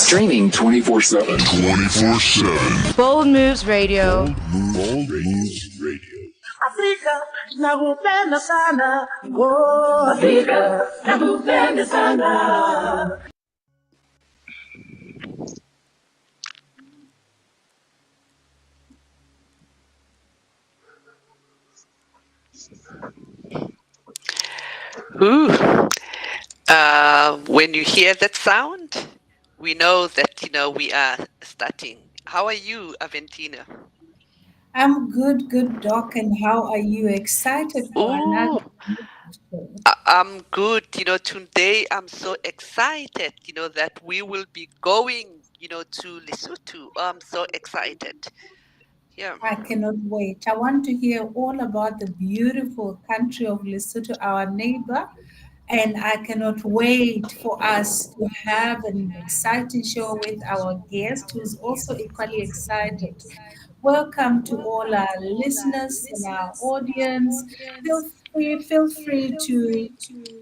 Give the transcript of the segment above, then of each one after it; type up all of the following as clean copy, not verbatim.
Streaming 24/7. 24/7. Bold Moves Radio. Bold Moves Radio. Afrika nakupenda sana. Oh, Afrika nakupenda sana. Ooh. When you hear that sound, we know that, we are starting. How are you, Aventina? I'm good, Doc. And how are you? Excited for another show? I'm good. Today I'm so excited, that we will be going, to Lesotho. I'm so excited. Yeah. I cannot wait. I want to hear all about the beautiful country of Lesotho, our neighbor. And I cannot wait for us to have an exciting show with our guest who's also equally excited. Welcome to all our listeners and our audience. Feel free to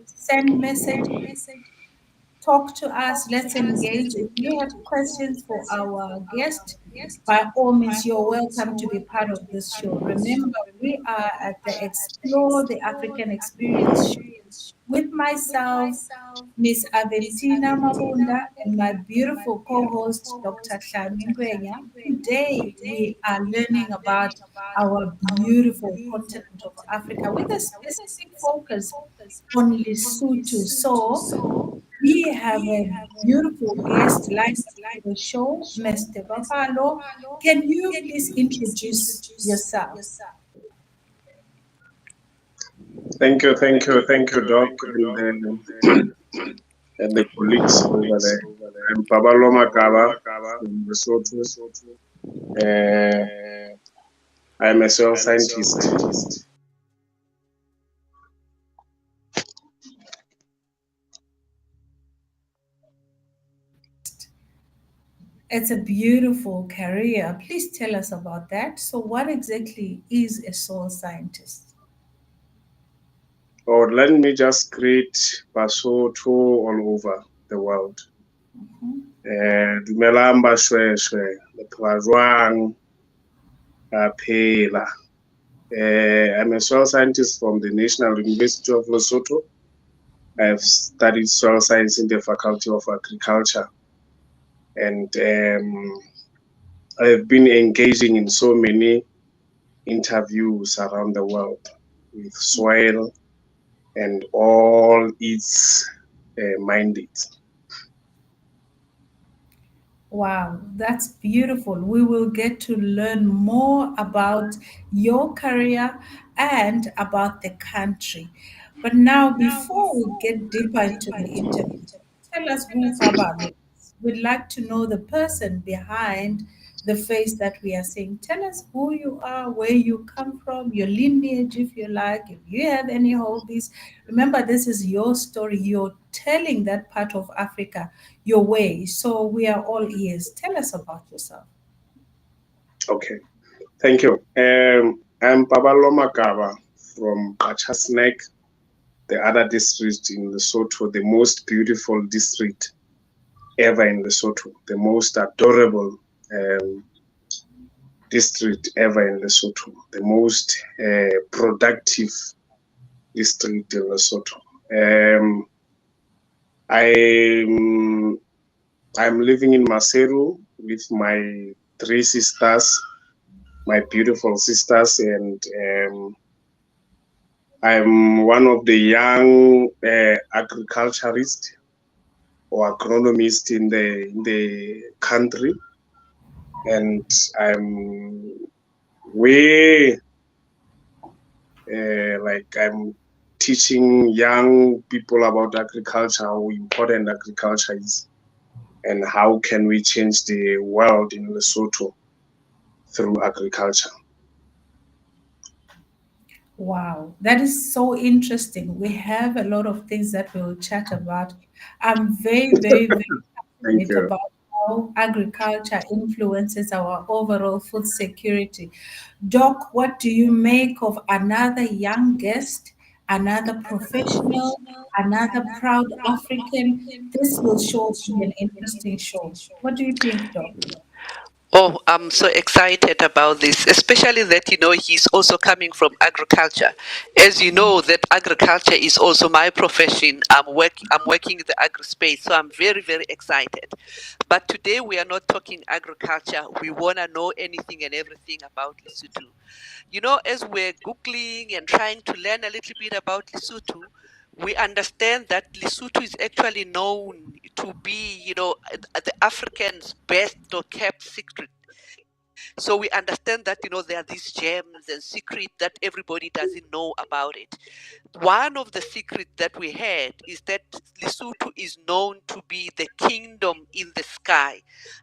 send messages, talk to us, let's engage. If you have questions for our guest, by all means, you're welcome to be part of this show. Remember, we are at the Explore the African Experience show with myself, Miss Aventina Mabunda, and my beautiful co-host, Dr. Hlami. Today, we are learning about our beautiful continent of Africa with a specific focus on Lesotho. So, we have a beautiful guest lined up for the show, Mr. PABALLO. Can you please introduce yourself? Thank you, Doc, and the colleagues over there. I'm PABALLO MAKABA from Lesotho. I'm a soil scientist. It's a beautiful career. Please tell us about that. So, what exactly is a soil scientist? Or let me just greet Basotho all over the world. Dumelang bashweshwe, le phela jwang, a phela. I'm a soil scientist from the National University of Lesotho. I've studied soil science in the Faculty of Agriculture. And I've been engaging in so many interviews around the world with soil and all its mandates. Wow, that's beautiful. We will get to learn more about your career and about the country. But now, before we get deeper into the interview, tell us who PABALLO is. We'd like to know the person behind the face that we are seeing. Tell us who you are, where you come from, your lineage, if you like, if you have any hobbies. Remember, this is your story. You're telling that part of Africa your way. So we are all ears. Tell us about yourself. Okay, thank you. I'm PABALLO MAKABA from Pachasnek, the other district in Lesotho, the most beautiful district ever in Lesotho, the most adorable district ever in Lesotho, the most productive district in Lesotho. I'm living in Maseru with my 3 sisters, my beautiful sisters, and I'm one of the young agriculturists or agronomists in the country, and I'm I'm teaching young people about agriculture, how important agriculture is, and how can we change the world in Lesotho through agriculture. Wow, that is so interesting. We have a lot of things that we'll chat about. I'm very, very, very passionate about how agriculture influences our overall food security. Doc, what do you make of another young guest another professional, another proud African. This will sure be an interesting show. What do you think, Doc? Oh, I'm so excited about this, especially that, he's also coming from agriculture. As you know, that agriculture is also my profession. I'm working in the agri space, so I'm very, very excited. But today we are not talking agriculture. We want to know anything and everything about Lesotho. As we're Googling and trying to learn a little bit about Lesotho, we understand that Lesotho is actually known to be, the African's best or kept secret. So we understand that, there are these gems and secrets that everybody doesn't know about it. One of the secrets that we had is that Lesotho is known to be the kingdom in the sky.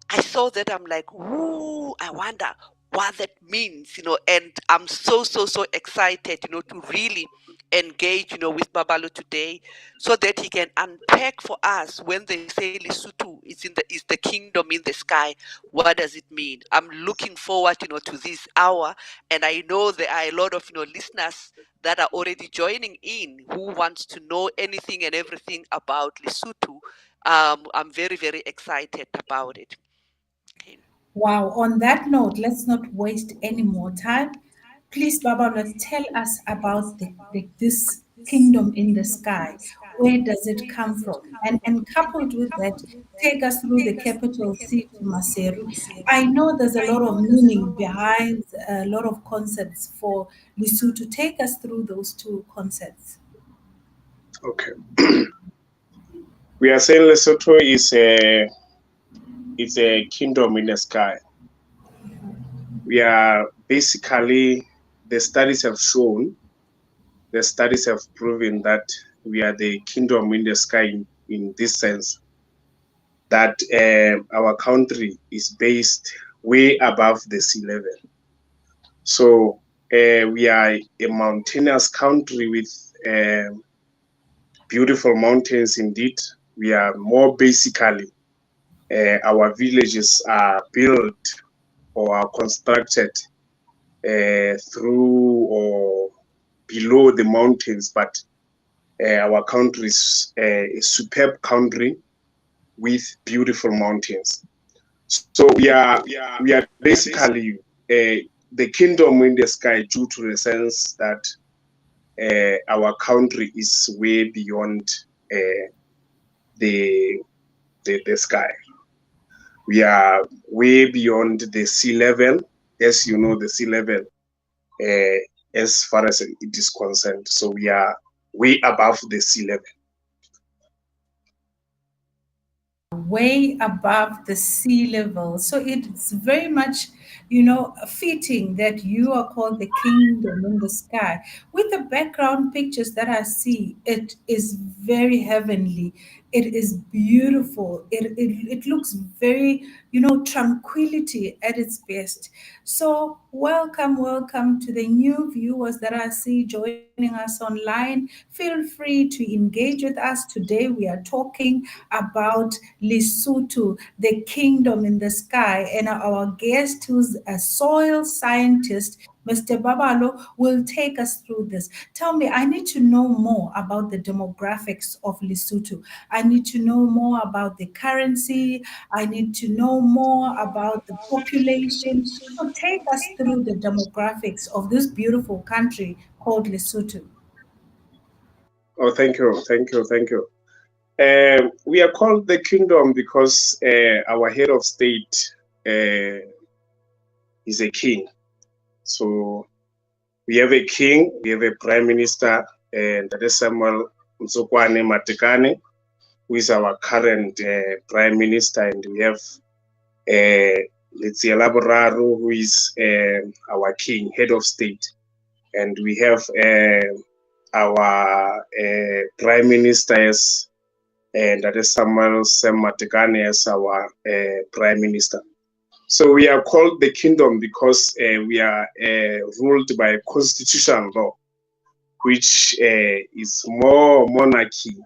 I saw that, I'm like, ooh, I wonder what that means, and I'm so, so, so excited, to really engage, with Babalo today so that he can unpack for us when they say Lesotho is the kingdom in the sky. What does it mean? I'm looking forward, to this hour, and I know there are a lot of, listeners that are already joining in who wants to know anything and everything about Lesotho. I'm very, very excited about it. Okay. Wow, on that note, let's not waste any more time. Please, Baba, let's tell us about this kingdom in the sky. Where does it come from? And coupled with that, take us through the capital city, Maseru. I know there's a lot of meaning behind a lot of concepts for Lesotho. Take us through those two concepts. Okay. We are saying Lesotho is a kingdom in the sky. We are basically, the studies have proven that we are the kingdom in the sky in this sense, that our country is based way above the sea level. So we are a mountainous country with beautiful mountains indeed. We are more basically, our villages are built or are constructed through or below the mountains, but our country is a superb country with beautiful mountains. So we are basically the kingdom in the sky, due to the sense that our country is way beyond the sky. We are way beyond the sea level. As you know, the sea level, as far as it is concerned. So we are way above the sea level. Way above the sea level. So it's very much, fitting that you are called the kingdom in the sky. With the background pictures that I see, it is very heavenly. It is beautiful. It looks very, tranquility at its best. So welcome to the new viewers that I see joining us online. Feel free to engage with us. Today we are talking about Lesotho, the kingdom in the sky, and our guest, who's a soil scientist, Mr. Babalo, will take us through this. Tell me, I need to know more about the demographics of Lesotho. I need to know more about the currency. I need to know more about the population. So take us through the demographics of this beautiful country called Lesotho. Oh, thank you. We are called the kingdom because our head of state is a king. So we have a king, we have a prime minister, and that is Samuel Mtsokwane Matekane, who is our current prime minister, and we have Letsie Laboraro, who is our king, head of state, and we have our prime minister and that is Samuel Matekane as our prime minister. So we are called the kingdom because we are ruled by constitutional law, which is more monarchy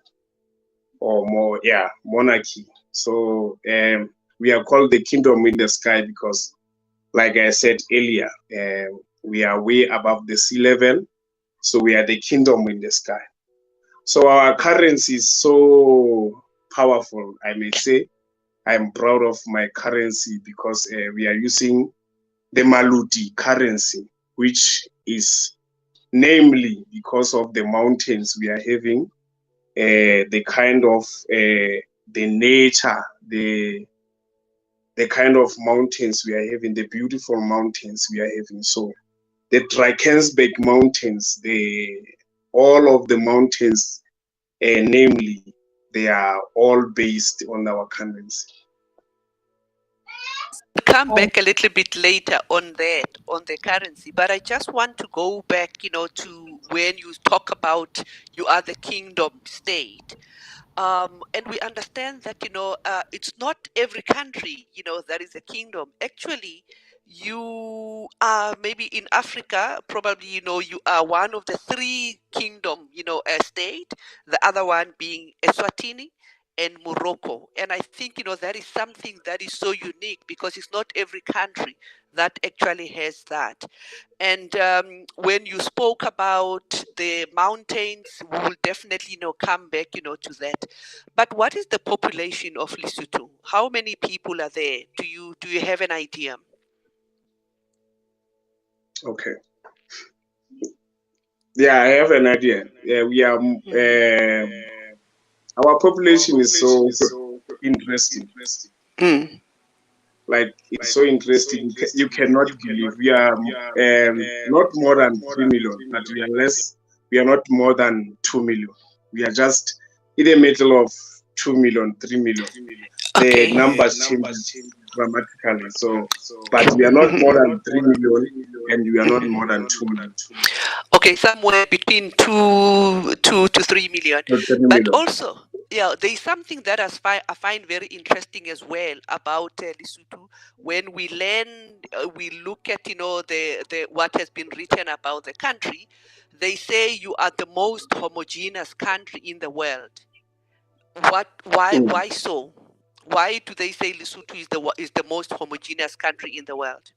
or more, monarchy. So we are called the kingdom in the sky because, like I said earlier, we are way above the sea level. So we are the kingdom in the sky. So our currency is so powerful, I may say. I'm proud of my currency because we are using the Maluti currency, which is namely because of the mountains we are having, the kind of the nature, the kind of mountains we are having, the beautiful mountains we are having. So the Drakensberg mountains, all of the mountains, namely, they are all based on our currency. Come back a little bit later on that, on the currency, but I just want to go back, to when you talk about you are the kingdom state. And we understand that, it's not every country, that is a kingdom. Actually, you are maybe in Africa, probably, you are one of the three kingdom, state, the other one being Eswatini and Morocco. And I think, that is something that is so unique because it's not every country that actually has that. And when you spoke about the mountains, we will definitely, come back, to that. But what is the population of Lesotho? How many people are there? Do you have an idea? Okay. Yeah, I have an idea. Yeah, we are. Our population is so interesting. Mm. Like it's so interesting. You cannot believe we are not more than 3 million, but we are less. We are not more than 2 million. We are just in the middle of 2 million, 3 million. Okay. The numbers change dramatically. So, but we are not more than 3 million, and we are not more than 2 million. Okay, somewhere between 2 to 3 million. But also, there is something that I find very interesting as well about Lesotho. When we learn, we look at the what has been written about the country. They say you are the most homogeneous country in the world. Why so? Why do they say Lesotho is the most homogeneous country in the world?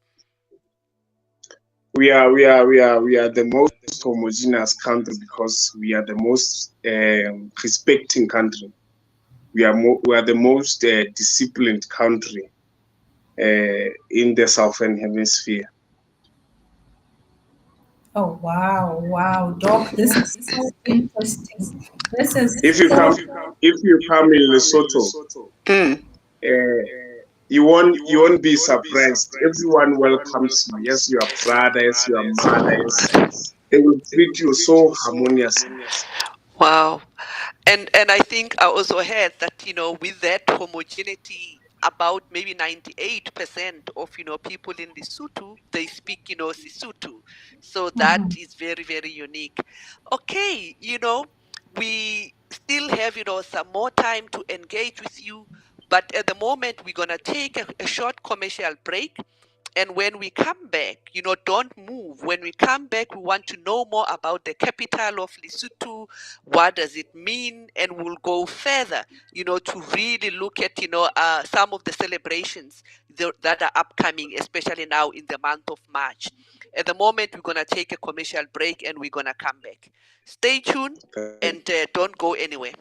We are the most homogeneous country because we are the most respecting country. We are the most disciplined country in the Southern Hemisphere. Oh wow, Doc, this is so interesting. This is if you come in Lesotho, you won't be surprised. Everyone welcomes you. Yes, your brothers, your mothers. They will treat you so harmoniously. Wow. And I think I also heard that, with that homogeneity, about maybe 98% of, people in Lesotho, they speak, Sesotho. So that is very, very unique. Okay, we still have, some more time to engage with you. But at the moment, we're going to take a short commercial break. And when we come back, don't move. When we come back, we want to know more about the capital of Lesotho. What does it mean? And we'll go further, to really look at, some of the celebrations that are upcoming, especially now in the month of March. At the moment, we're going to take a commercial break and we're going to come back. Stay tuned and don't go anywhere.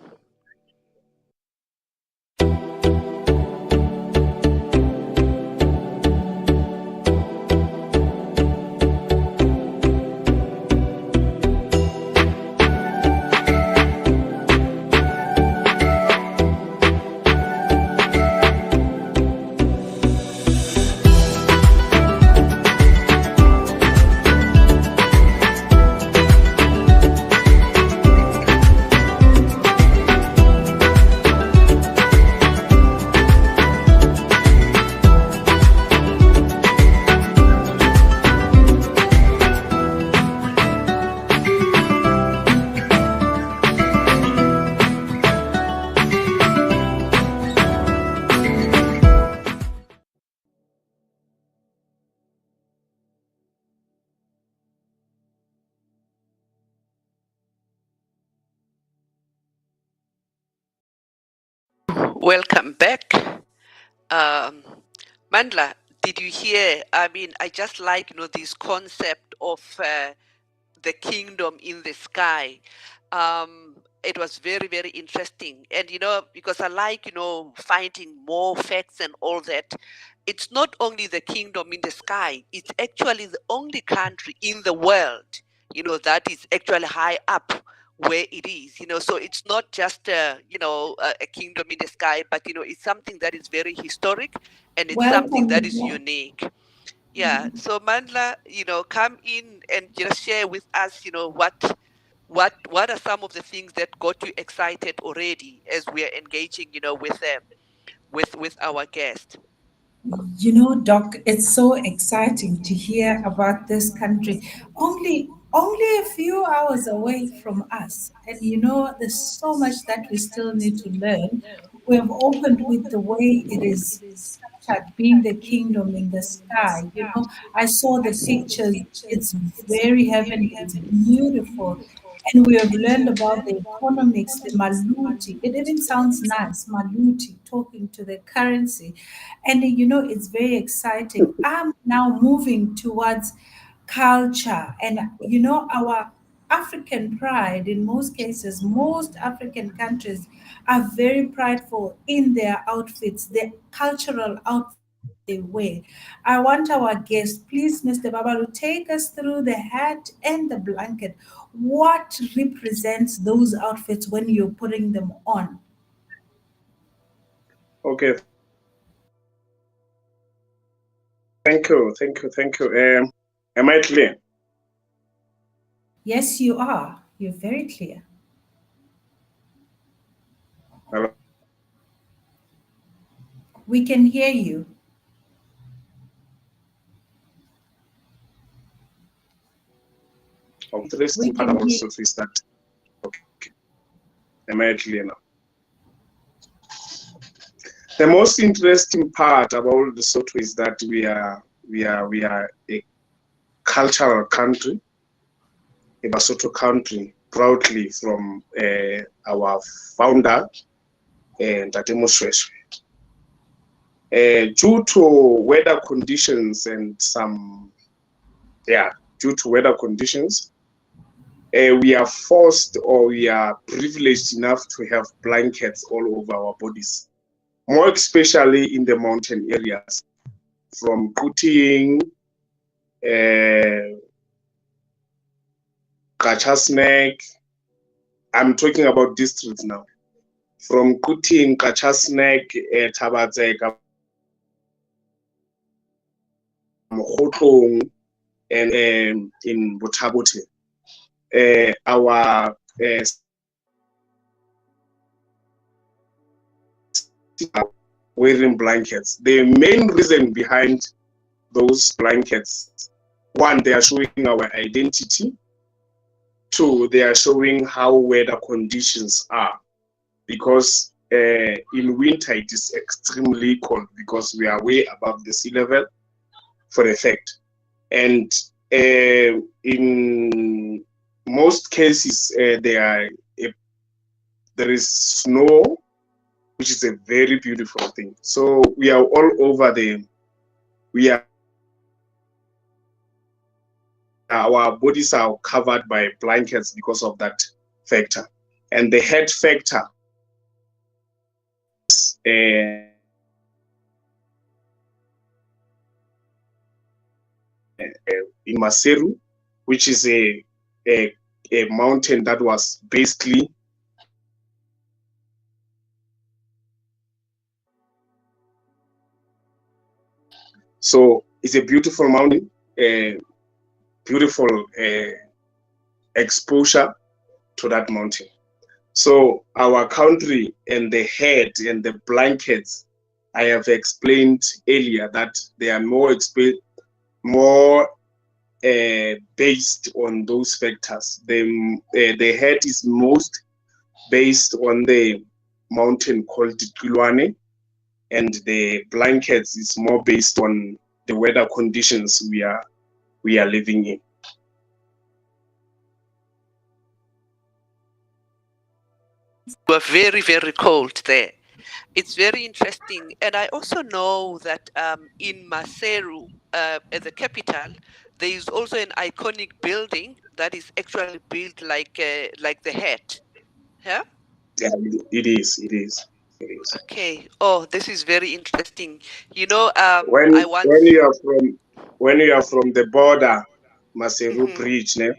Welcome back. Mandla, did you hear? I mean, I just like, this concept of the kingdom in the sky. It was very, very interesting. And, because I like, finding more facts and all that, it's not only the kingdom in the sky, it's actually the only country in the world, that is actually high up where it is, so it's not just, a kingdom in the sky, but, it's something that is very historic and it's something that Welcome. is unique. Yeah. So Mandla, come in and just share with us, what are some of the things that got you excited already as we are engaging, with them, with our guest. Doc, it's so exciting to hear about this country. Only a few hours away from us. And there's so much that we still need to learn. We have opened with the way it is structured, being the kingdom in the sky. I saw the pictures. It's very heavenly. It's beautiful. And we have learned about the economics, the maluti. It even sounds nice, maluti, talking to the currency. And it's very exciting. I'm now moving towards culture and our African pride. In most cases, most African countries are very prideful in their outfits, the cultural outfits that they wear. I want our guest, please, Mr. Babalu, take us through the hat and the blanket. What represents those outfits when you're putting them on? Okay. Thank you. Am I clear? Yes, you are. You're very clear. Hello? We can hear you. Interesting We part can about hear. Lesotho is that, okay, am I clear now? The most interesting part about Lesotho is that we are a cultural country, a Basotho country, proudly from our founder, Tate Moshoeshoe. Due to weather conditions due to weather conditions, we are forced or we are privileged enough to have blankets all over our bodies, more especially in the mountain areas, from Kuting, Kachasnek. I'm talking about districts now. From Kuting, Kachasnek, Tabatseka, Mokotlong, and in Botabote. Our wearing blankets. The main reason behind those blankets, one, they are showing our identity. Two, they are showing how weather conditions are. Because in winter it is extremely cold because we are way above the sea level, for a fact. And in most cases, there is snow, which is a very beautiful thing. So we are all over our bodies are covered by blankets because of that factor. And the head factor is in Maseru, which is a mountain that was basically so it's a beautiful mountain, beautiful exposure to that mountain. So our country and the head and the blankets, I have explained earlier that they are more based on those factors. The head is most based on the mountain called Kilwane, and the blankets is more based on the weather conditions we are living in. We're very, very cold there. It's very interesting. And I also know that in Maseru, at the capital, there is also an iconic building that is actually built like the hat. Yeah. Yeah, it is. It is. It is. Okay. Oh, this is very interesting. You know, I When once. you are from the border, Maseru Mhm. Bridge, ne,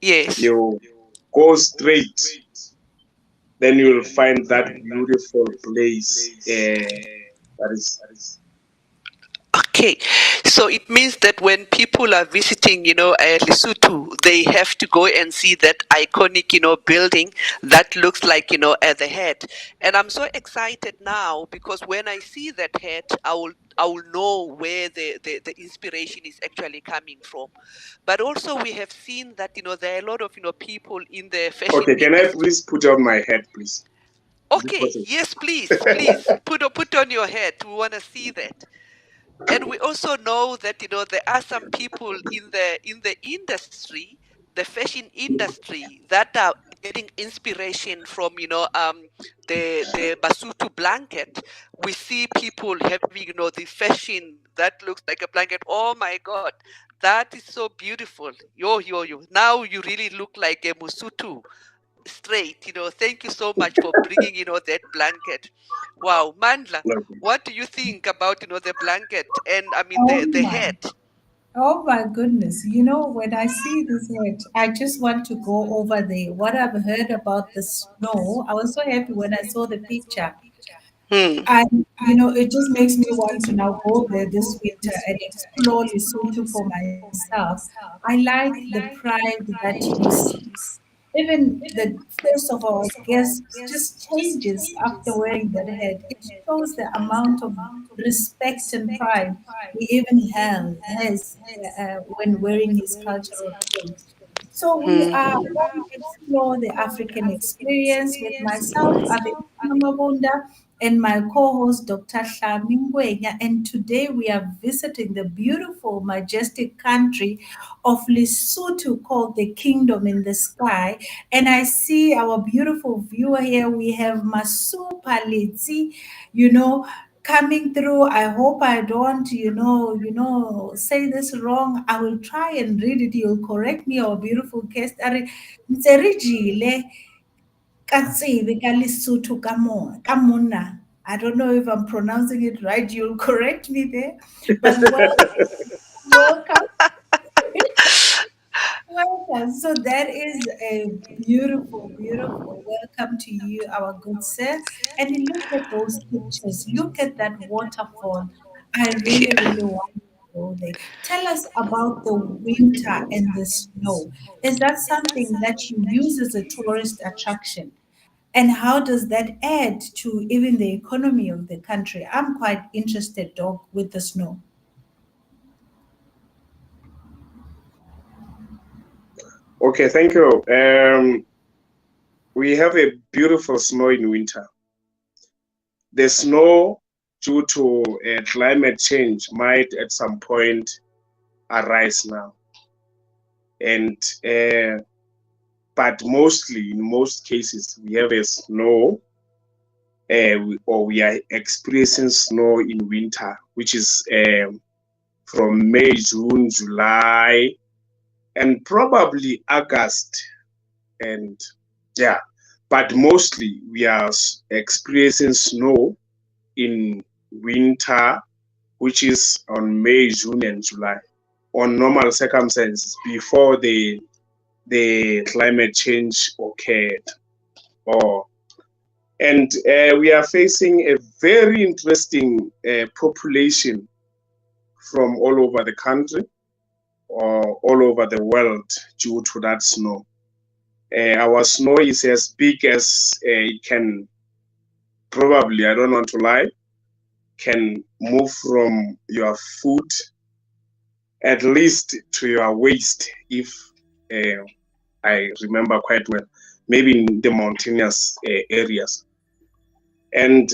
Yes. you go straight, then you will find that beautiful place. That is Okay, so it means that when people are visiting, Lesotho, they have to go and see that iconic, building that looks like, at the head. And I'm so excited now because when I see that head, I will know where the inspiration is actually coming from. But also we have seen that, there are a lot of, people in the fashion okay. Can I industry. please put on my hat, please? Is it Okay, possible? yes, please, put on your head. We want to see that. And we also know that there are some people in the industry, the fashion industry, that are getting inspiration from the Basutu blanket. We see people having the fashion that looks like a blanket. Oh my God, that is so beautiful. Yo. Now you really look like a Musutu straight. Thank you so much for bringing that blanket. Wow, Mandla, Okay. what do you think about the blanket and I mean Oh the my. head? Oh my goodness. You know, when I see this head, I just want to go over there. What I've heard about the snow, I was so happy when I saw the picture. Hmm. And, it just makes me want to now go there this winter and explore Lesotho for myself. I like the pride that you see. Even the face of our guests just changes after wearing that hat. It shows the amount of respect and pride he even has when wearing his cultural clothes. So we Hmm. are on Explore the African Experience with myself, Aventina Mabunda, and my co-host, Dr. Hlami Ngwenya. And today we are visiting the beautiful, majestic country of Lesotho called the Kingdom in the Sky. And I see our beautiful viewer here. We have Masu Palitsi, you know, coming through. I hope I don't, say this wrong. I will try and read it. You'll correct me, our beautiful guest. Ntserijile ka tsebe ka Lesotho ka monna. I don't know if I'm pronouncing it right. You'll correct me there. But welcome. Welcome. So that is a beautiful, beautiful welcome to you, our good sir. And you look at those pictures. Look at that waterfall. I really, Yeah. really want to go there. Tell us about the winter and the snow. Is that something that you use as a tourist attraction? And how does that add to even the economy of the country? I'm quite interested, Doc, with the snow. Okay. Thank you. We have a beautiful snow in winter. The snow, due to climate change, might at some point arise now, and but mostly in most cases we have a snow, or we are experiencing snow in winter, which is from May, June, July, and probably August, and yeah, but mostly we are experiencing snow in winter, which is on May, June, and July, on normal circumstances before the climate change occurred. Or and we are facing a very interesting population from all over the country or all over the world due to that snow. Our snow is as big as it can, probably, I don't want to lie, can move from your foot at least to your waist, if uh, I remember quite well, maybe in the mountainous areas. And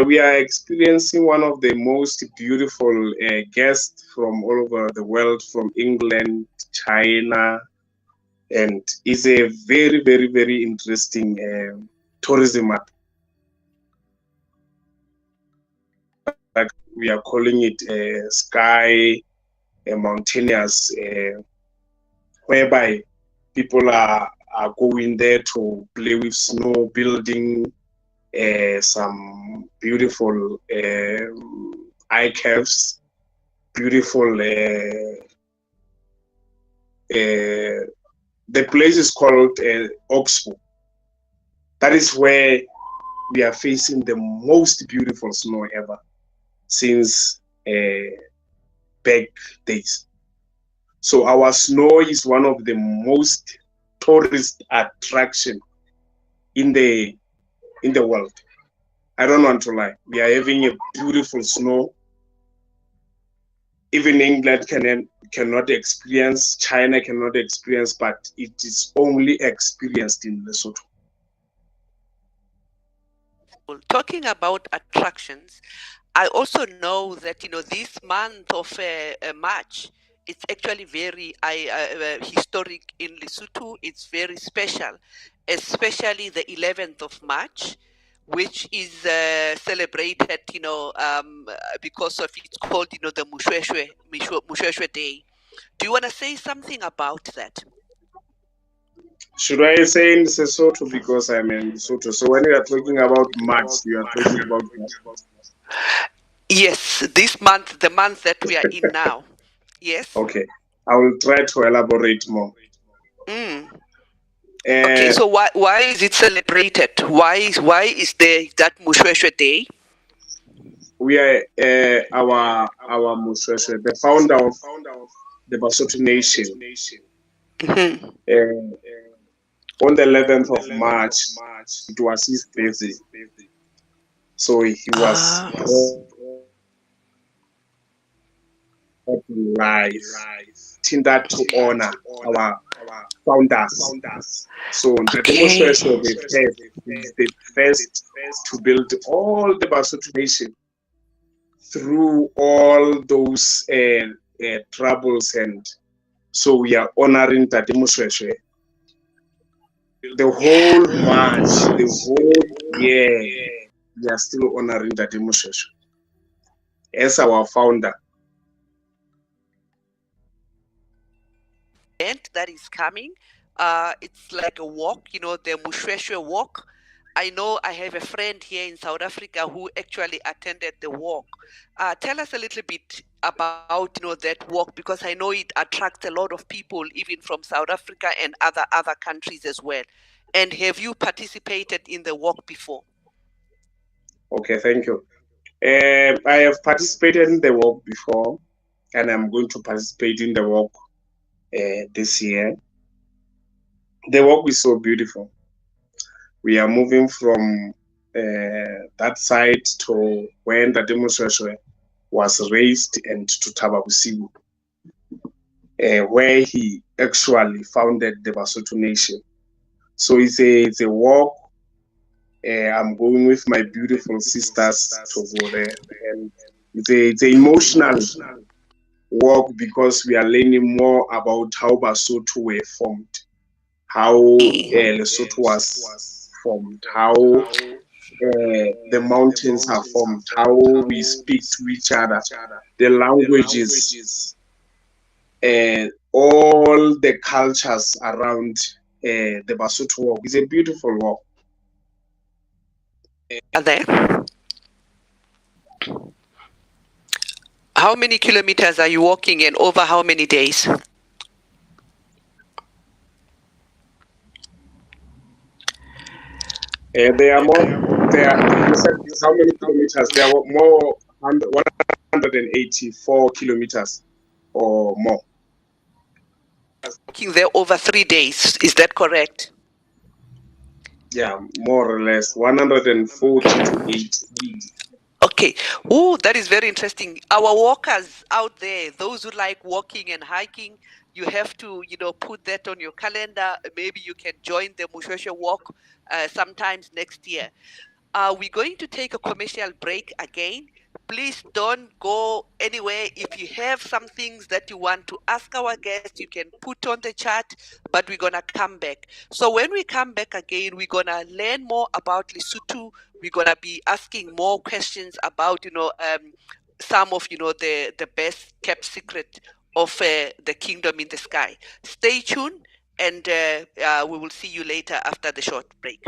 we are experiencing one of the most beautiful guests from all over the world, from England, China, and it's a very, very, very interesting tourism attraction. We are calling it sky mountainous, whereby People are going there to play with snow, building some beautiful eye caves, beautiful. The place is called Oxford. That is where we are facing the most beautiful snow ever since back days. So our snow is one of the most tourist attraction in the world. I don't want to lie. We are having a beautiful snow. Even England cannot experience, China cannot experience, but it is only experienced in Lesotho. Talking about attractions, I also know that this month of March, it's actually very historic in Lesotho. It's very special, especially the 11th of March, which is celebrated, because of it's called, the Mushweshwe Day. Do you want to say something about that? Should I say in Lesotho because I'm in Lesotho? So when you are talking about March, you are talking about what? Yes, this month, the month that we are in now. Yes. Okay, I will try to elaborate more. Okay, so why is it celebrated? Why is there that Mushweshwe Day? We are our Mushweshwe, the founder of the Basotho Nation. On the 11th of March, it was his birthday. So he was live in that to honor our founders. So the demonstration of the first to build all the Basotho Nation through all those troubles, and so we are honoring that demonstration. The whole March, the whole year, we are still honoring that demonstration as our founder. Event that is coming, it's like a walk, the Mushweshwe walk. I know I have a friend here in South Africa who actually attended the walk. Tell us a little bit about that walk, because I know it attracts a lot of people even from South Africa and other countries as well. And have you participated in the walk before? Okay, thank you. I have participated in the walk before, and I'm going to participate in the walk this year. The walk is so beautiful. We are moving from that side to when the demonstration was raised, and to Tababusibu, where he actually founded the Basotho Nation. So it's a walk. I'm going with my beautiful sisters to go there, and it's an emotional walk because we are learning more about how Basotho were formed, how Lesotho was formed, how the mountains are formed, how we speak to each other, the languages, all the cultures around the Basotho walk. It's a beautiful walk. Are there? How many kilometers are you walking, and over how many days? There are more. You said how many kilometers? There are more, 184 kilometers or more. Walking there over 3 days. Is that correct? Yeah, more or less 140 to 80. Okay. Oh, that is very interesting. Our walkers out there, those who like walking and hiking, you have to, put that on your calendar. Maybe you can join the Mushweshwe walk sometimes next year. We're going to take a commercial break again. Please don't go anywhere. If you have some things that you want to ask our guests, you can put on the chat, but we're going to come back. So when we come back again, we're going to learn more about Lesotho. We're going to be asking more questions about, some of, the best kept secret of the kingdom in the sky. Stay tuned And we will see you later after the short break.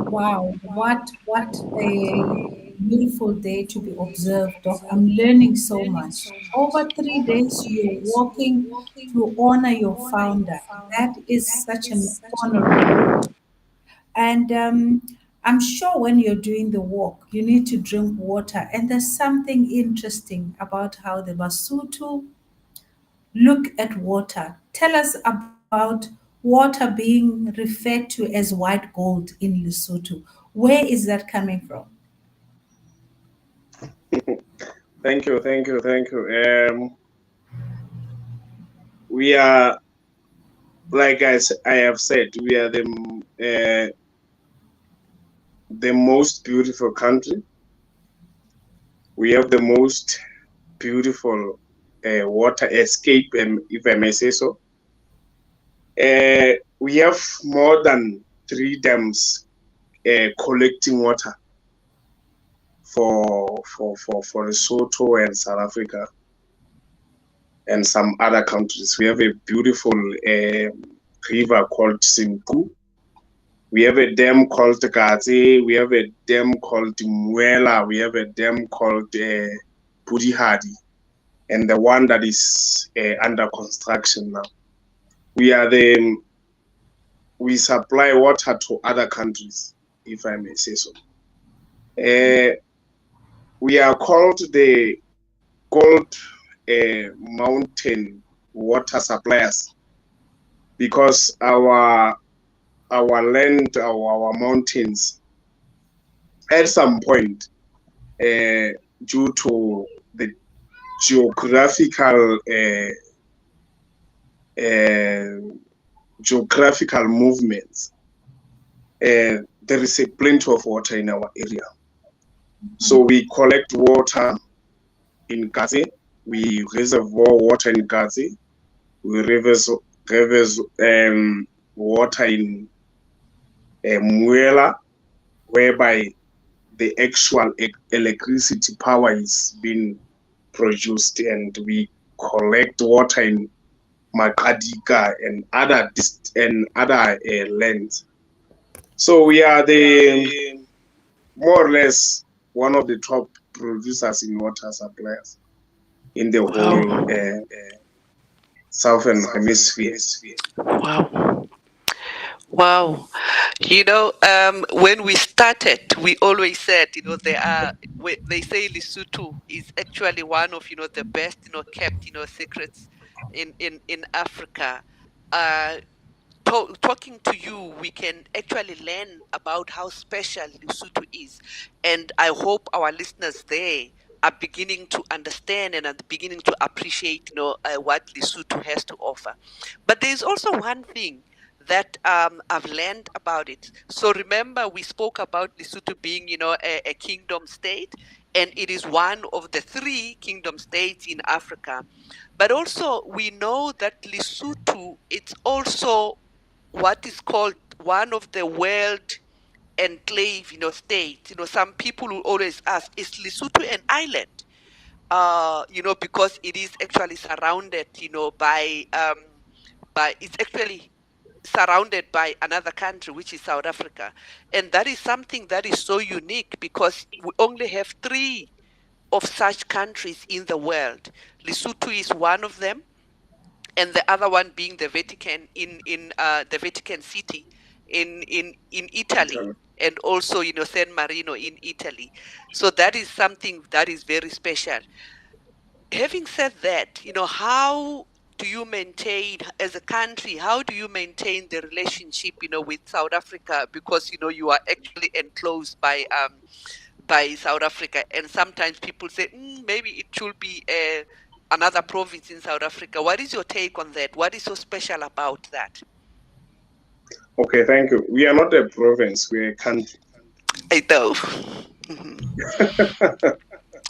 Wow, what a beautiful day to be observed, Doc. I'm learning so much. Over 3 days, you're walking to honor your founder. That is such an honorable. And I'm sure when you're doing the walk, you need to drink water. And there's something interesting about how the Basotho look at water. Tell us about water being referred to as white gold in Lesotho. Where is that coming from? Thank you, thank you, thank you. We are, like I have said, we are the most beautiful country. We have the most beautiful water escape, if I may say so. We have more than 3 dams collecting water for Lesotho and South Africa and some other countries. We have a beautiful river called Simpu. We have a dam called Gazi. We have a dam called Muela. We have a dam called Pudihadi, and the one that is under construction now. We supply water to other countries, if I may say so. We are called the Gold Mountain water suppliers because our land, our mountains, at some point, due to the geographical movements, there is a plenty of water in our area. So we collect water in Gazi, we reservoir water in Gazi, we reserve water in Muela, whereby the actual electricity power is being produced, and we collect water in Makadika and other lands. So we are the more or less one of the top producers in water suppliers in the whole southern hemisphere. Wow. Wow. When we started, we always said, they say Lesotho is actually one of, the best, kept, secrets in Africa. Talking to you, we can actually learn about how special Lesotho is. And I hope our listeners there are beginning to understand and are beginning to appreciate, what Lesotho has to offer. But there's also one thing that I've learned about it. So remember, we spoke about Lesotho being, a kingdom state, and it is one of the 3 kingdom states in Africa. But also, we know that Lesotho, it's also what is called one of the world enclave, states. Some people will always ask, is Lesotho an island? Because it is actually surrounded, it's actually surrounded by another country, which is South Africa. And that is something that is so unique because we only have 3 of such countries in the world. Lesotho is one of them, and the other one being the Vatican in the Vatican City in Italy. and also, San Marino in Italy. So that is something that is very special. Having said that, how do you maintain, as a country, how do you maintain the relationship, with South Africa? Because, you are actually enclosed by South Africa. And sometimes people say, maybe it should be another province in South Africa. What is your take on that? What is so special about that? Okay, thank you. We are not a province, we're a country. I know.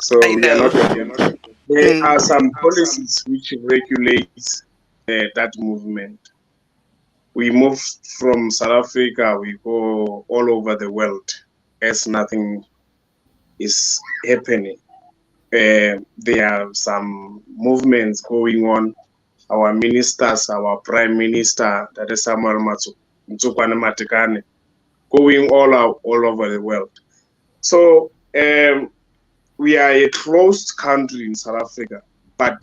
So I we are know. not a province. There are some policies which regulate that movement. We move from South Africa, we go all over the world as nothing is happening. There are some movements going on. Our ministers, our prime minister, that is Samuel Mtsukwane Matekane, going all over the world. So we are a closed country in South Africa, but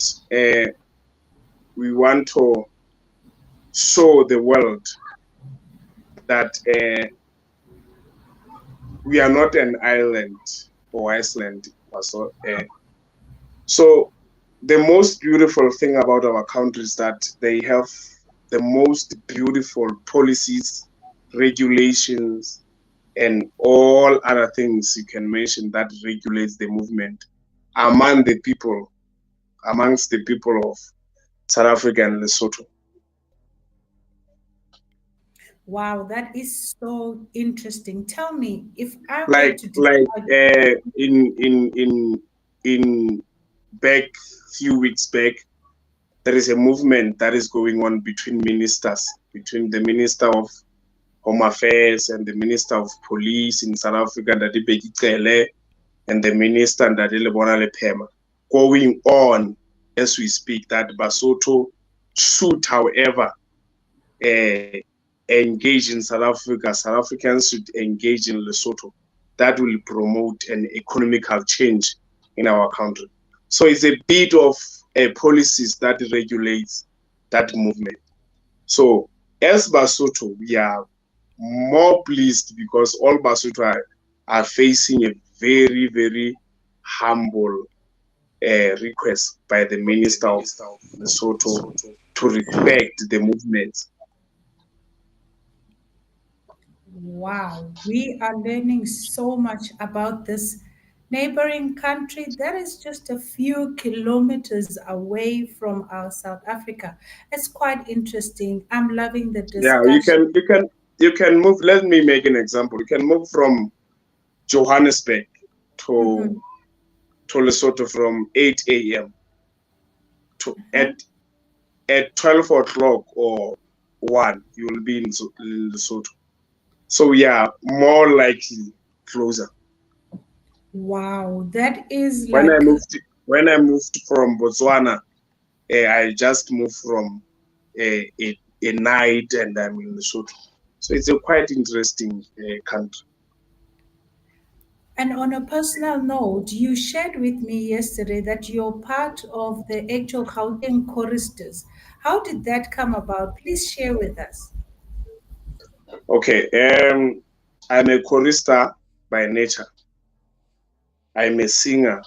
we want to show the world that we are not an island or Iceland. So the most beautiful thing about our country is that they have the most beautiful policies, regulations, and all other things you can mention that regulates the movement amongst the people of South Africa and Lesotho. Wow, that is so interesting. Tell me, if I were Like to describe in back few weeks back, there is a movement that is going on between ministers, between the Minister of Home Affairs and the Minister of Police in South Africa, Ndati Bheki Cele, and the Minister Ndati Lebona Lephema, going on as we speak, that Basotho should, however, engage in South Africa. South Africans should engage in Lesotho. That will promote an economical change in our country. So it's a bit of policies that regulates that movement. So as Basotho, we are more pleased because all Basotho are facing a very, very humble request by the Minister of Lesotho to respect the movement. wow, we are learning so much about this neighboring country that is just a few kilometers away from our South Africa. It's quite interesting. I'm loving the Yeah, discussion. you can move. Let me make an example. You can move from Johannesburg to Mhm. Lesotho from 8 a.m. to Uh-huh. at 12 o'clock or 1, you will be in Lesotho. So we are more likely closer. Wow, that is When I like, moved from Botswana, I just moved from a night and I'm in Lesotho. So it's a quite interesting country. and on a personal note, you shared with me yesterday that you're part of the actual Gauteng choristers. How did that come about? Please share with us. Okay, I'm a chorister by nature. I'm a singer.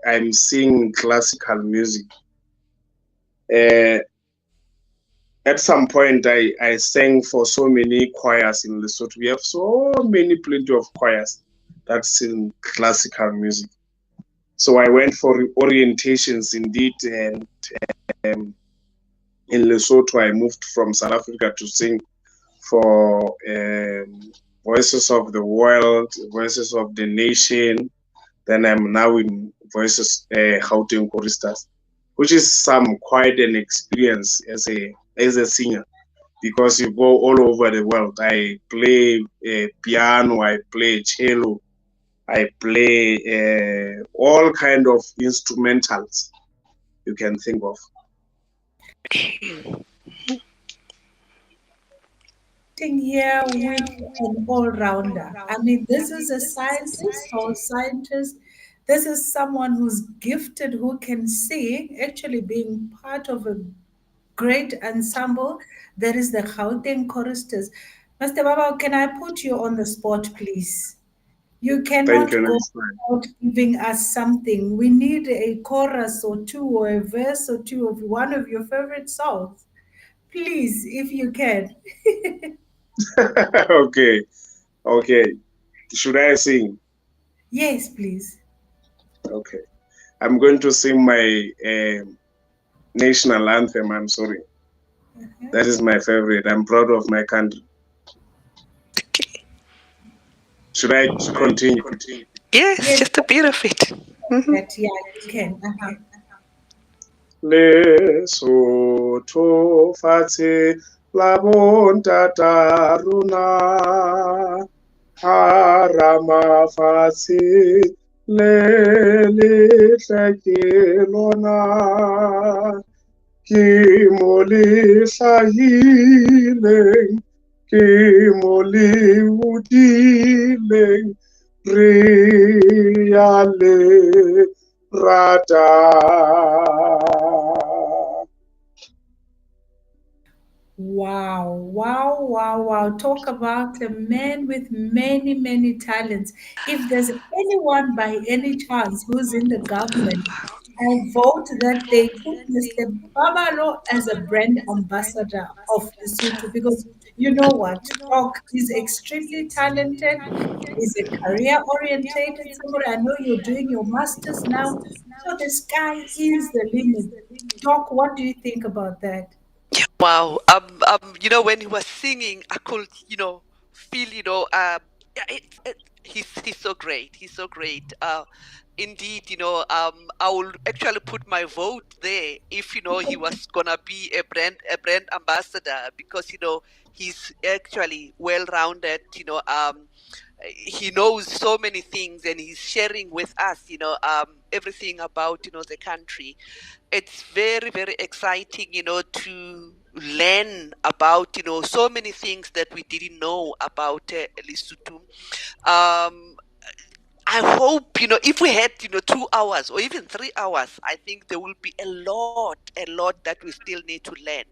I'm singing classical music. Uh, at some point, I sang for so many choirs in Lesotho. We have so plenty of choirs that sing classical music. So I went for orientations indeed, and um, in Lesotho, I moved from South Africa to sing for Voices of the World, Voices of the Nation. Then I'm now in Voices Gauteng Choristers, which is quite an experience as a singer because you go all over the world. I play piano, I play cello, I play all kind of instrumentals you can think of. Sitting here with an all-rounder. I mean, this is a scientist or scientist. This is someone who's gifted, who can sing, actually being part of a great ensemble. There is the Gauteng choristers. Mr. Baba, can I put you on the spot, please? You Thank cannot you. go That's fine. without giving us something. We need a chorus or two or a verse or two of one of your favorite songs. Please, if you can. Okay. Okay. Should I sing? Yes, please. Okay. I'm going to sing my national anthem. I'm sorry. That is my favorite. I'm proud of my country. Okay. Should I continue? Yes, Yes, just a bit of it. Hmm. that, yeah, you can. Lesotho fatshe la bontata rona harama fatshe le letle ke lona ke mo le hlahileng ke mo le hodileng re ya le rata. Wow, wow, wow, wow. Talk about a man with many, many talents. If there's anyone by any chance who's in the government, I vote that they put Mr. Babalo as a brand ambassador of Lesotho because you know what? Doc is extremely talented. He's a career orientated somebody. I know you're doing your master's now. So the sky is the limit. Doc, what do you think about that? Wow. When he was singing, I could, feel, yeah, he's so great. He's so great. Indeed, I will actually put my vote there if, he was gonna be a brand ambassador because, he's actually well-rounded, he knows so many things and he's sharing with us, everything about, the country. It's very, very exciting, to learn about, so many things that we didn't know about Lesotho. Um, I hope, if we had, 2 hours or even 3 hours, I think there will be a lot that we still need to learn.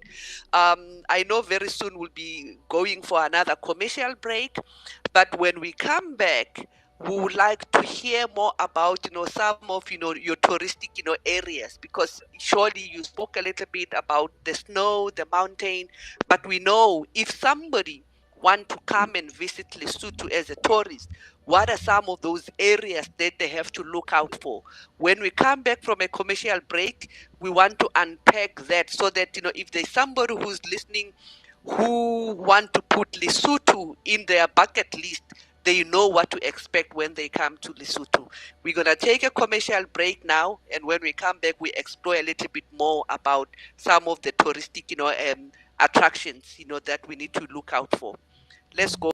I know very soon we'll be going for another commercial break, but when we come back, we would like to hear more about, some of, your touristic, areas, because surely you spoke a little bit about the snow, the mountain, but we know if somebody want to come and visit Lesotho as a tourist, what are some of those areas that they have to look out for? When we come back from a commercial break, we want to unpack that so that, if there's somebody who's listening who want to put Lesotho in their bucket list, they know what to expect when they come to Lesotho. We're going to take a commercial break now, and when we come back, we explore a little bit more about some of the touristic, attractions, that we need to look out for. Let's go.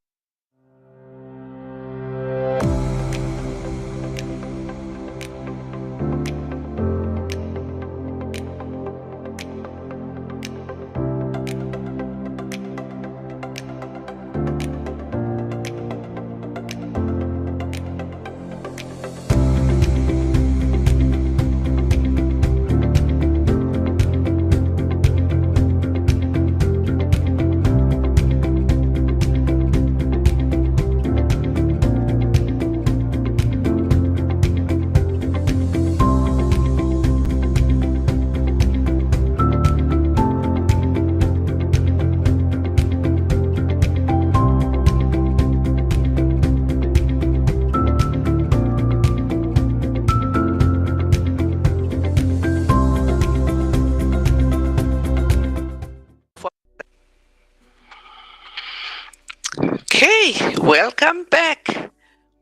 Okay, welcome back.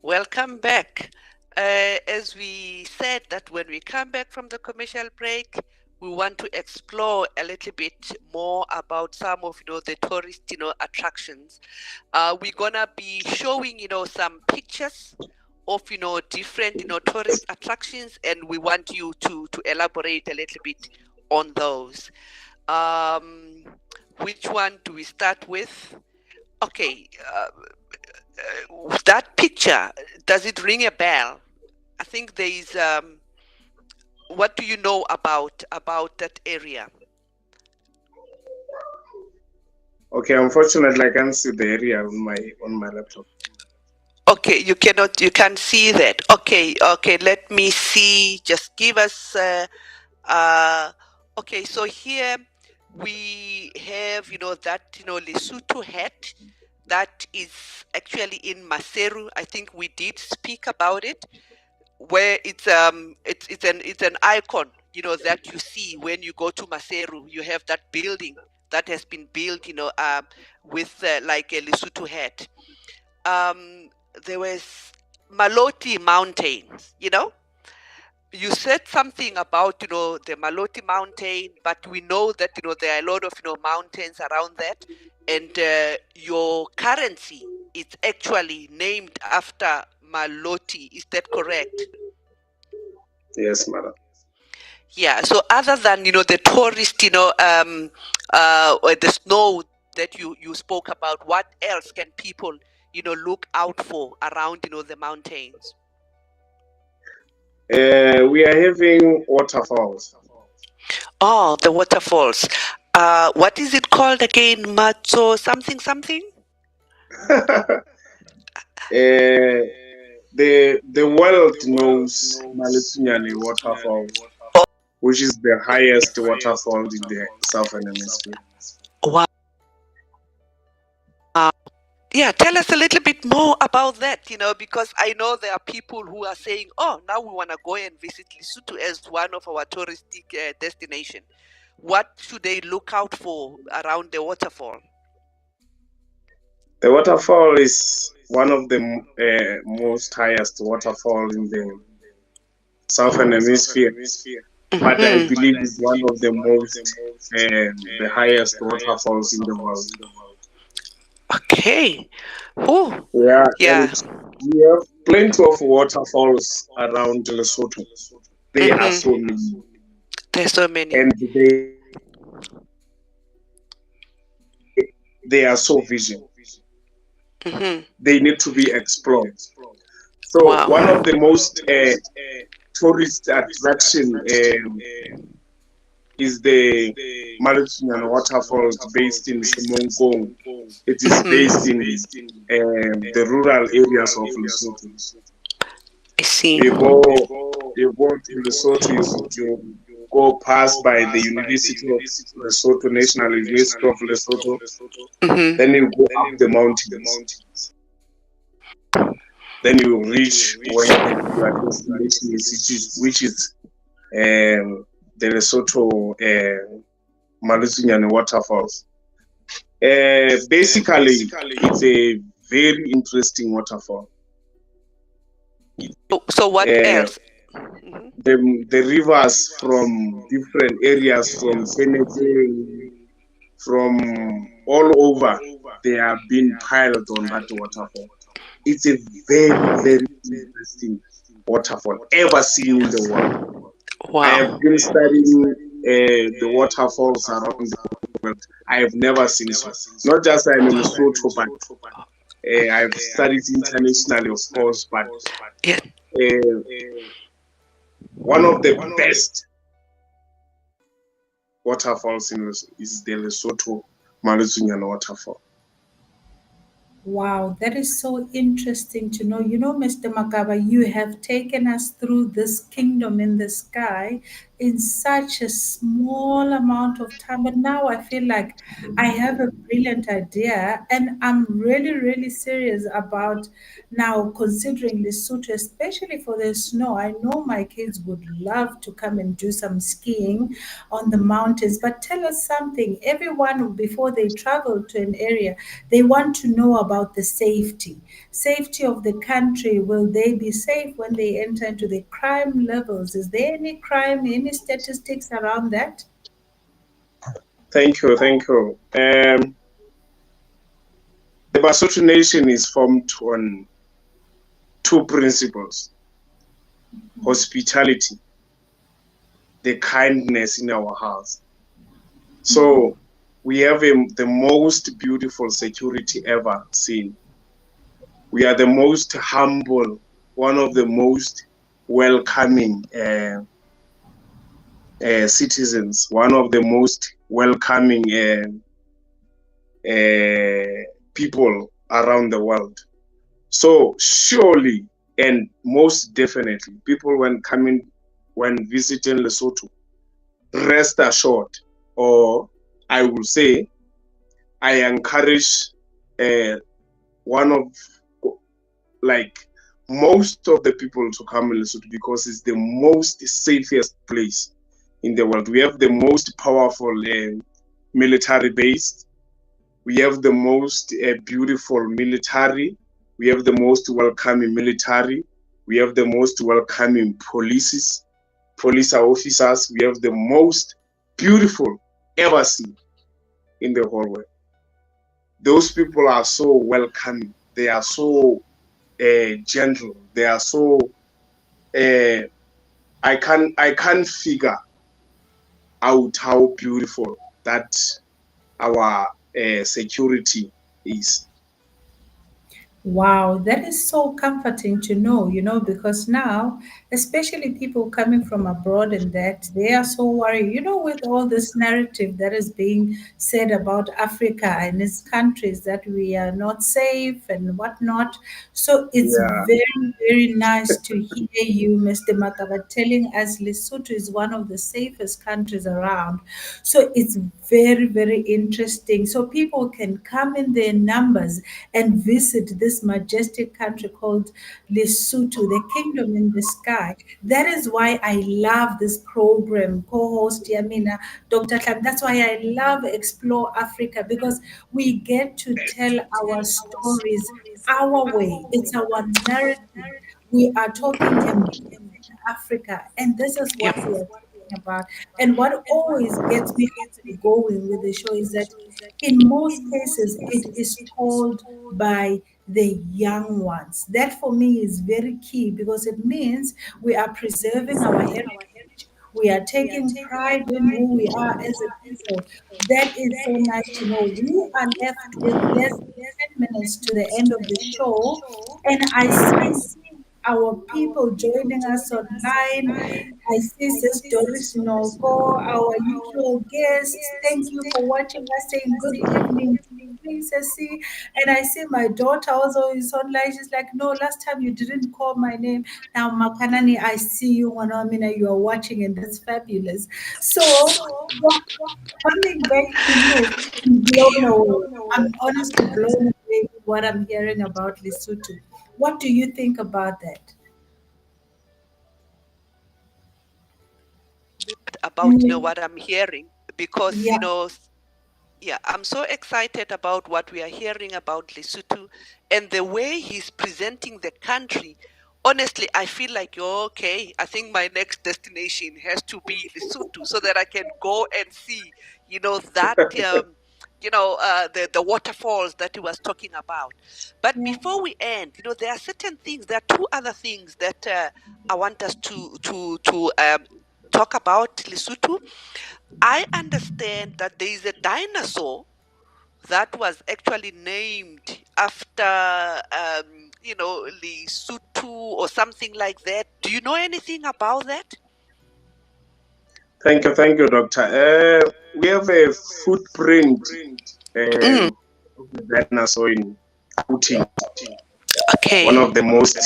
Welcome back. As we said that when we come back from the commercial break, we want to explore a little bit more about some of the tourist attractions. We're gonna be showing some pictures of different tourist attractions, and we want you to elaborate a little bit on those. Um, which one do we start with? Okay, that picture, does it ring a bell? I think there is. What do you know about that area? Okay, unfortunately, I can't see the area on my laptop. Okay, you can't see that. Okay, let me see. Just give us. Okay, so here we have, that, Lesotho hat that is actually in Maseru. I think we did speak about it, where it's an icon, that you see when you go to Maseru. You have that building that has been built, with like a Lesotho hat. There was Maloti Mountains, you said something about, the Maloti Mountain, but we know that, there are a lot of, mountains around that, and your currency is actually named after Maloti. Is that correct? Yes, madam. Yeah. So other than, the tourist, or the snow that you spoke about, what else can people, look out for around, the mountains? We are having waterfalls. Oh, the waterfalls. What is it called again? Matso something something? The world knows Malitunyane waterfalls, which is the highest waterfall in the southern hemisphere. Wow. Yeah, tell us a little bit more about that, because I know there are people who are saying, oh, now we want to go and visit Lesotho as one of our touristic destination. What should they look out for around the waterfall? The waterfall is one of the most highest waterfall in the southern hemisphere, but I believe it's one of the most the highest waterfalls in the world. Okay. Oh, Yeah, yeah. and we have plenty of waterfalls around Lesotho. There are so many. There's so many. And they are so vision. They need to be explored. So Wow. one of the most tourist attraction is the Malutsunyan waterfalls based in Semonkong. It is based in the rural areas of Lesotho. I see. You go to Lesotho, you go past by the University of Lesotho, National University of Lesotho. Then you go up the mountains. Then you reach where your destination is, which is the Lesotho Malutsunyan waterfalls. Basically, it's a very interesting waterfall. So what else? The rivers from different areas, from Senegal, from all over, they have been piled on that waterfall. It's a very, very interesting waterfall ever seen in the world. Wow. I have been studying the waterfalls around the world. I have never seen so. Not just I'm in Lesotho, but I've studied internationally, of course. But one of the best waterfalls is the Lesotho Malutsunyan waterfall. Wow, that is so interesting to know. Mr. Makaba, you have taken us through this kingdom in the sky in such a small amount of time. But now I feel like I have a brilliant idea, and I'm really, really serious about now considering Lesotho, especially for the snow. I know my kids would love to come and do some skiing on the mountains. But tell us something. Everyone, before they travel to an area, they want to know about the safety of the country. Will they be safe when they enter into the crime levels? Is there any crime, any statistics around that? Thank you. The Basotho Nation is formed on two principles: hospitality, the kindness in our hearts. So we have the most beautiful security ever seen. We are the most humble, one of the most welcoming citizens, one of the most welcoming people around the world. So surely and most definitely, people when visiting Lesotho, rest assured, or I will say, I encourage one of like most of the people to come in Lesotho because it's the most safest place in the world. We have the most powerful military base. We have the most beautiful military. We have the most welcoming military. We have the most welcoming police officers. We have the most beautiful ever seen in the whole world. Those people are so welcoming. They are so gentle. They are so. I can't figure out how beautiful that our security is. Wow, that is so comforting to know, because now, especially people coming from abroad and that, they are so worried, with all this narrative that is being said about Africa and its countries that we are not safe and whatnot. So it's Yeah. very, very nice to hear you, Mr. Makaba, telling us Lesotho is one of the safest countries around. So it's very, very interesting. So people can come in their numbers and visit this majestic country called Lesotho, the kingdom in the sky. That is why I love this program, co-host Yamina, Dr. Hlami. That's why I love Explore Africa, because we get to tell our stories our way. It's our narrative. We are talking embracing Africa, and this is Yep. what we are talking about. And what always gets me actually going with the show is that in most cases it is told by the young ones. That for me is very key, because it means we are preserving our heritage. We are taking pride in who we are as a people. That is so nice to know. We are left with less than 10 minutes to the end of the show, and I see our people joining us online. I see Sis Doris Nogo, our usual guests. Thank you for watching us, saying good evening to Princessy. And I see my daughter also is online. She's like, no, last time you didn't call my name. Now, Makanani, I see you, Wanamina, you are watching, and that's fabulous. So, coming back to you, I'm blown away. I'm honestly blown away with what I'm hearing about Lesotho. What do you think about that? About what I'm hearing, because Yeah. yeah, I'm so excited about what we are hearing about Lesotho and the way he's presenting the country. Honestly, I feel like, okay, I think my next destination has to be Lesotho so that I can go and see, that, the waterfalls that he was talking about. But before we end, there are certain things, there are two other things that I want us to talk about Lesotho. I understand that there is a dinosaur that was actually named after, Lesotho or something like that. Do you know anything about that? Thank you, Doctor. We have a footprint of the dinosaur in Aventina, one Okay. of the most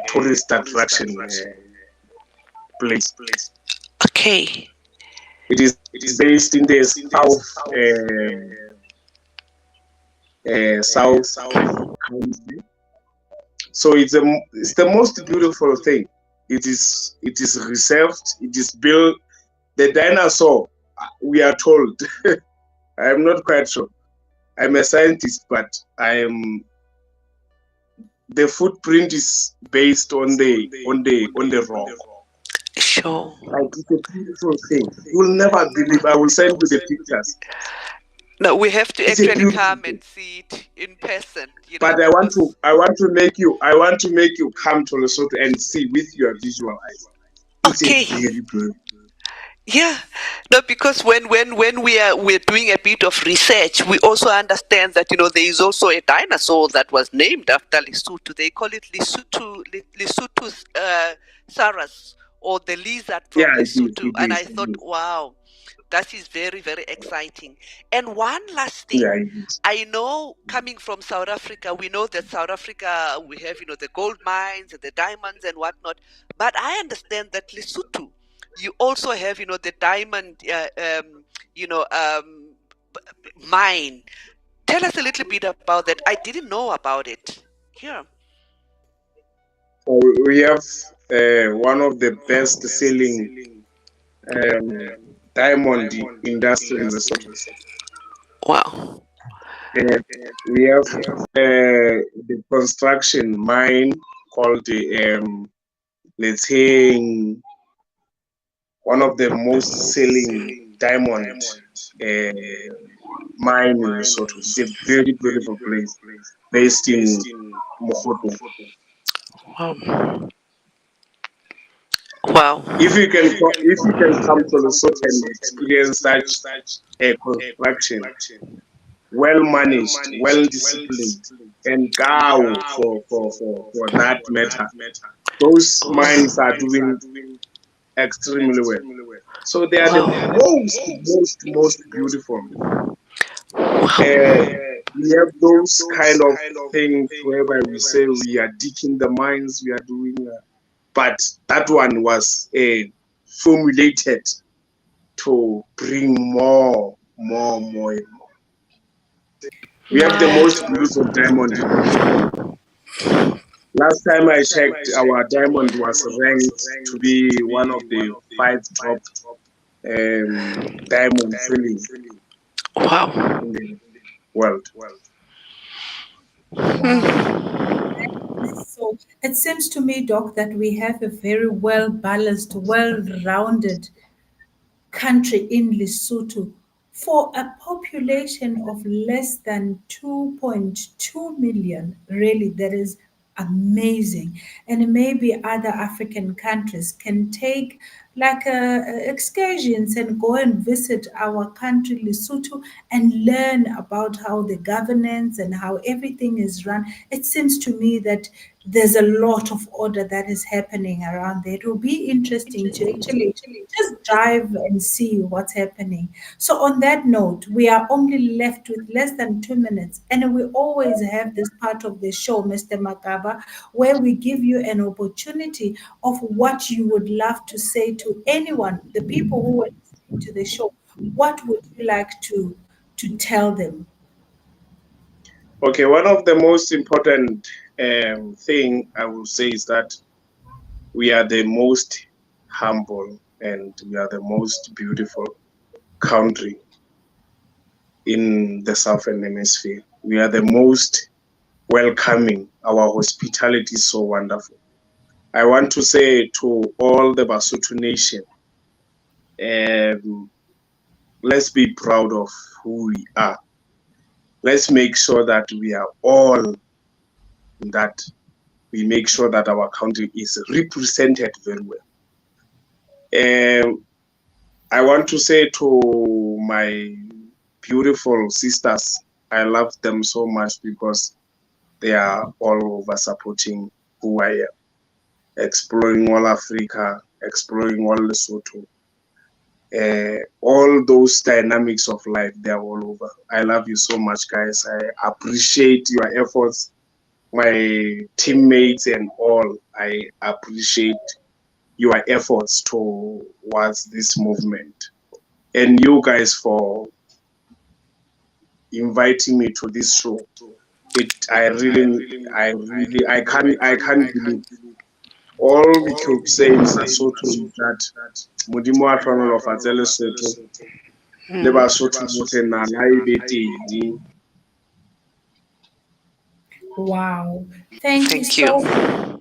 tourist attraction place. Okay. It is based in the south country. So it's the most beautiful thing. It is reserved. It is built. The dinosaur, we are told. I am not quite sure. I'm a scientist, but the footprint is based on the rock. Sure. Like, it's a beautiful thing. You will never believe. I will send you the pictures. No, we have to It's a actually beautiful come thing. and see it in person. But I want to make you come to Lesotho and see with your visual eyes. It's a Okay. very beautiful. Yeah, no, because when we're doing a bit of research, we also understand that there is also a dinosaur that was named after Lesotho. They call it Lesotho Saurus, or the lizard from Yeah, it is. Lesotho. And I thought, wow, That is very, very exciting. And one last thing. Yeah, it is. I know coming from South Africa, we know that South Africa, we have, the gold mines and the diamonds and whatnot. But I understand that Lesotho, you also have, the diamond, mine. Tell us a little bit about that. I didn't know about it. Yeah. We have one of the best selling diamond industry in Lesotho. Wow. We have the construction mine called let's say, one of the most selling diamond mine in Lesotho. It's a very beautiful place based in Mogoto. Wow. Wow. If you can come to Lesotho and experience such a construction, well managed, well disciplined, and Gao for that matter, those mines are doing extremely well. So they are the most beautiful. We have those kind of things whereby we say we are digging the mines, we are doing, but that one was formulated to bring more. We have the most beautiful diamond in Lesotho. Last time I checked, our diamond was ranked to be one of the 5 top diamond selling Wow. in the world. So it seems to me, Doc, that we have a very well balanced, well rounded country in Lesotho for a population of less than 2.2 million. Really, that is amazing. And maybe other African countries can take like excursions and go and visit our country, Lesotho, and learn about how the governance and how everything is run. It seems to me that there's a lot of order that is happening around there. It will be interesting to actually just drive and see what's happening. So, on that note, we are only left with less than 2 minutes, and we always have this part of the show, Mr. Makaba, where we give you an opportunity of what you would love to say to anyone, the people who are listening to the show. What would you like to tell them? Okay, one of the most important thing I will say is that we are the most humble and we are the most beautiful country in the Southern Hemisphere. We are the most welcoming. Our hospitality is so wonderful. I want to say to all the Basotho nation, let's be proud of who we are. Let's make sure that we are all that we make sure that our country is represented very well. I want to say to my beautiful sisters, I love them so much because they are all over supporting who I am, exploring all Africa, exploring all Lesotho. All those dynamics of life, they're all over. I love you so much, guys. I appreciate your efforts, my teammates and all. I appreciate your efforts towards this movement, and you guys for inviting me to this show. I can't believe. All we could say in Lesotho is that Modimo a hlonolofatse Lesotho le Basotho bohle nama e be teng. Wow. Thank you Thank you. so much.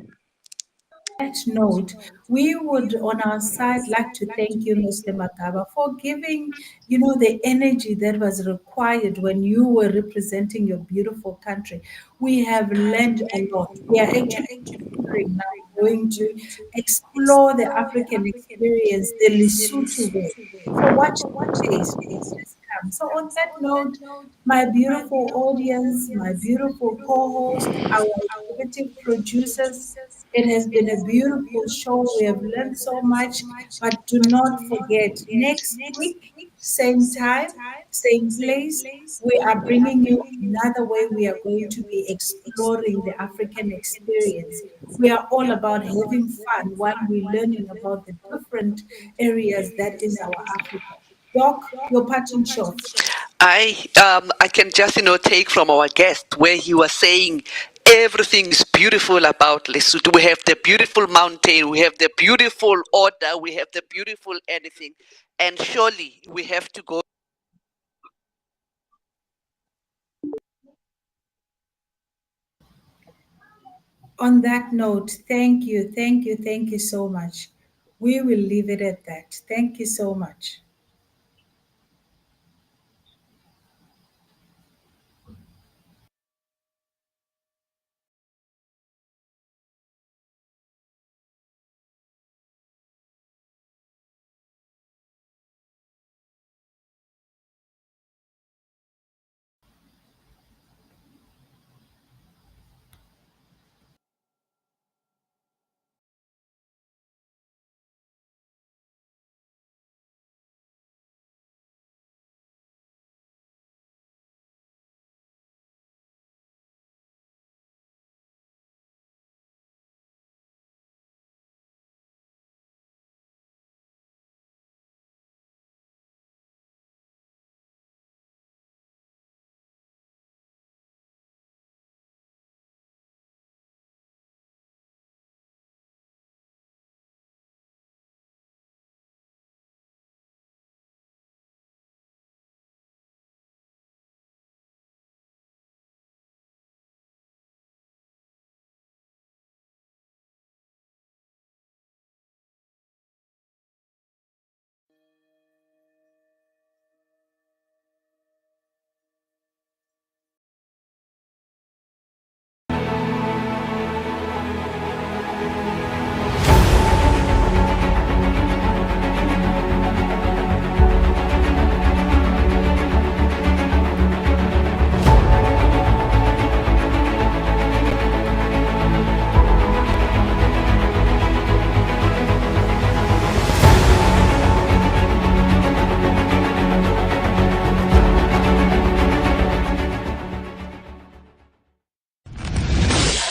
That note, we would on our side like to thank you, Mr. Makaba, for giving, the energy that was required when you were representing your beautiful country. We have learned a lot. We are actually considering now going to explore the African experience, the Lesotho way. So watch the space. So on that note, my beautiful audience, my beautiful co-host, our executive producers, it has been a beautiful show. We have learned so much, but do not forget, next week same time, same place. We are bringing you another way we are going to be exploring the African experience. We are all about having fun while we're learning about the different areas that is our Africa. Doc, your parting shots. I can just take from our guest where he was saying everything is beautiful about Lesotho. We have the beautiful mountain, we have the beautiful order, we have the beautiful anything, and surely we have to go. On that note, thank you, thank you, thank you so much. We will leave it at that. Thank you so much.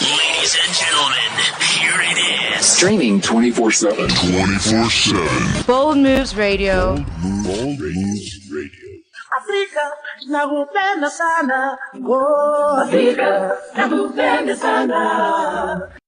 Ladies and gentlemen, here it is. Streaming 24/7. 24/7. Bold Moves Radio. Bold Moves Radio. Afrika nakupenda sana, oh Afrika nakupenda sana.